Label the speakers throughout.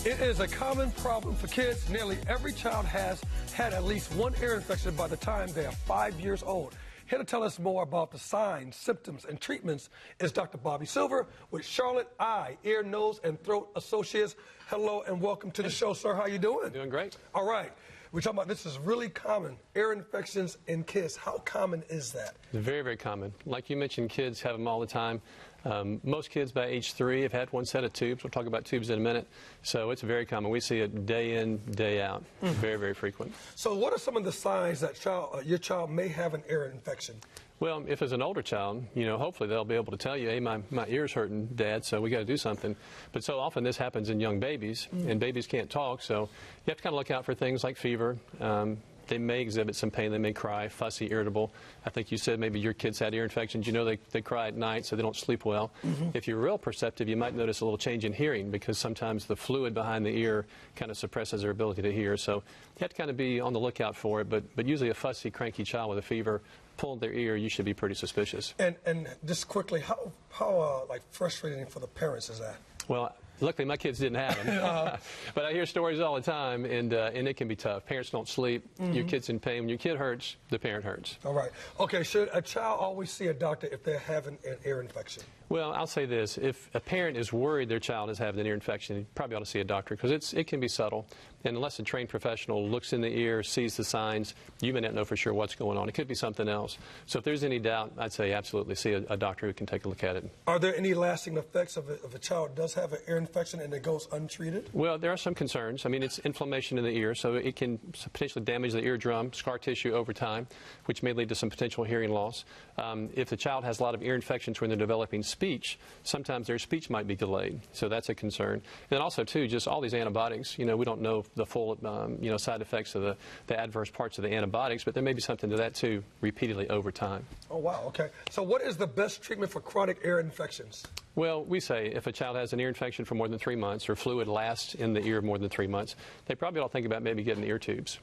Speaker 1: It is a common problem for kids. Nearly every child has had at least one ear infection by the time they are 5 years old. Here to tell us more about the signs, symptoms, and treatments is Dr. Bobby Silver with Charlotte Eye, Ear, Nose, and Throat Associates. Hello and welcome to the show, sir. How you doing?
Speaker 2: Doing great.
Speaker 1: All right. We're talking about this is really common, ear infections in kids. How common is that?
Speaker 2: It's very, very common. Like you mentioned, kids have them all the time. Most kids by age 3 have had one set of tubes. We'll talk about tubes in a minute. So it's very common. We see it day in, day out. Very, very frequent.
Speaker 1: So what are some of the signs that your child may have an ear infection?
Speaker 2: Well, if it's an older child, hopefully they'll be able to tell you, hey, my ear's hurting, Dad, so we got to do something. But so often this happens in young babies, and babies can't talk, so you have to kind of look out for things like fever. They may exhibit some pain. They may cry, fussy, irritable. I think you said maybe your kids had ear infections. They cry at night, so they don't sleep well. If you're real perceptive, you might notice a little change in hearing because sometimes the fluid behind the ear kind of suppresses their ability to hear. So you have to kind of be on the lookout for it. But usually a fussy, cranky child with a fever pulling their ear, you should be pretty suspicious.
Speaker 1: And just quickly, how frustrating for the parents is that?
Speaker 2: Well, luckily my kids didn't have them, but I hear stories all the time, and it can be tough. Parents don't sleep, your kid's in pain. When your kid hurts, the parent hurts.
Speaker 1: All right. Okay, should a child always see a doctor if they're having an ear infection?
Speaker 2: Well, I'll say this. If a parent is worried their child is having an ear infection, you probably ought to see a doctor because it can be subtle. And unless a trained professional looks in the ear, sees the signs, you may not know for sure what's going on. It could be something else. So if there's any doubt, I'd say absolutely see a doctor who can take a look at it. Are
Speaker 1: there any lasting effects if a child does have an ear infection and it goes untreated?
Speaker 2: Well, there are some concerns. I mean, it's inflammation in the ear, so it can potentially damage the eardrum, scar tissue over time, which may lead to some potential hearing loss. If the child has a lot of ear infections when they're developing speech, sometimes their speech might be delayed, so that's a concern. And then also, too, just all these antibiotics, we don't know the full, side effects of the adverse parts of the antibiotics, but there may be something to that, too, repeatedly over time.
Speaker 1: Oh, wow, okay. So what is the best treatment for chronic ear infections?
Speaker 2: Well, we say if a child has an ear infection for more than 3 months or fluid lasts in the ear more than 3 months, they probably ought to think about maybe getting ear tubes.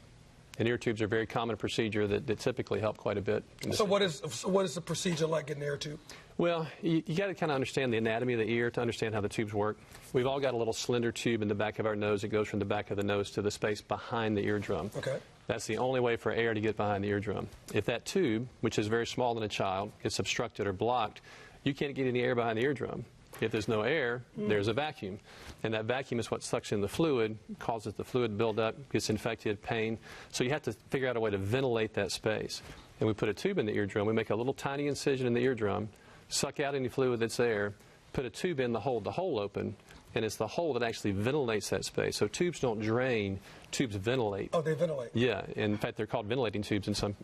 Speaker 2: And ear tubes are a very common procedure that typically help quite a bit.
Speaker 1: So what is the procedure like getting an ear tube?
Speaker 2: Well, you got to kind of understand the anatomy of the ear to understand how the tubes work. We've all got a little slender tube in the back of our nose that goes from the back of the nose to the space behind the eardrum. Okay. That's the only way for air to get behind the eardrum. If that tube, which is very small in a child, gets obstructed or blocked, you can't get any air behind the eardrum. If there's no air, there's a vacuum. And that vacuum is what sucks in the fluid, causes the fluid to build up, gets infected, pain. So you have to figure out a way to ventilate that space. And we put a tube in the eardrum. We make a little tiny incision in the eardrum, suck out any fluid that's there, put a tube in the hole open, and it's the hole that actually ventilates that space. So tubes don't drain, tubes ventilate. Oh, they ventilate? Yeah. In fact, they're called ventilating tubes in some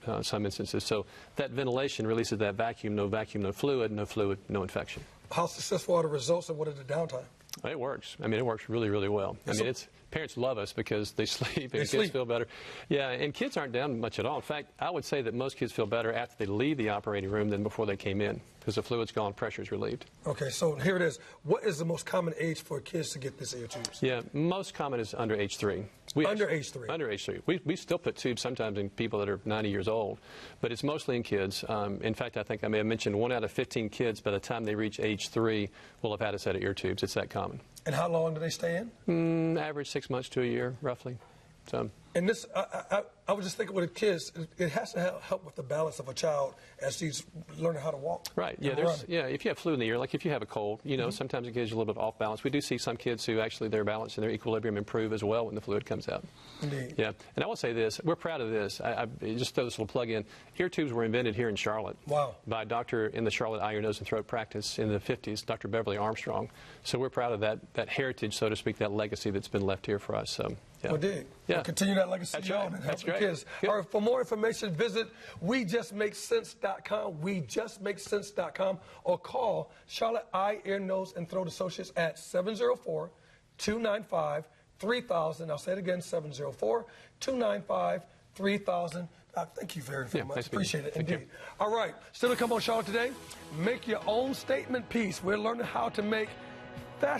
Speaker 2: instances. So that ventilation releases that vacuum, no fluid, no infection.
Speaker 1: How successful are the results and what are the downtime?
Speaker 2: It works. I mean, it works really, really well. I mean, parents love us because they sleep and kids feel better. Yeah, and kids aren't down much at all. In fact, I would say that most kids feel better after they leave the operating room than before they came in because the fluid's gone, pressure's relieved. Okay, so here it is. What is the most common age for kids to get this ear tubes? Yeah, most common is under age 3. Under age 3? Under age 3. We still put tubes sometimes in people that are 90 years old, but it's mostly in kids. In fact, I think I may have mentioned 1 out of 15 kids by the time they reach age 3 will have had a set of ear tubes. It's that common. And how long do they stay in? Average 6 months to a year, roughly. So. And this, I was just thinking with the kids, it has to help with the balance of a child as he's learning how to walk. Right. Yeah. If you have fluid in the ear, like if you have a cold, sometimes it gives you a little bit off balance. We do see some kids who actually their balance and their equilibrium improve as well when the fluid comes out. Indeed. Yeah. And I will say this: we're proud of this. I just throw this little plug in. Ear tubes were invented here in Charlotte. Wow. By a doctor in the Charlotte Eye, Ear, Nose, and Throat practice in the 50s, Dr. Beverly Armstrong. So we're proud of that heritage, so to speak, that legacy that's been left here for us. So. Yeah. Well, dig. Yeah. We'll continue that legacy on and help the kids. All right, for more information, visit WeJustMakeSense.com, WeJustMakeSense.com, or call Charlotte Eye, Ear, Nose, and Throat Associates at 704-295-3000. I'll say it again, 704-295-3000. Thank you very much. Appreciate it, indeed. All right, still to come on Charlotte today, make your own statement piece. We're learning how to make fashion.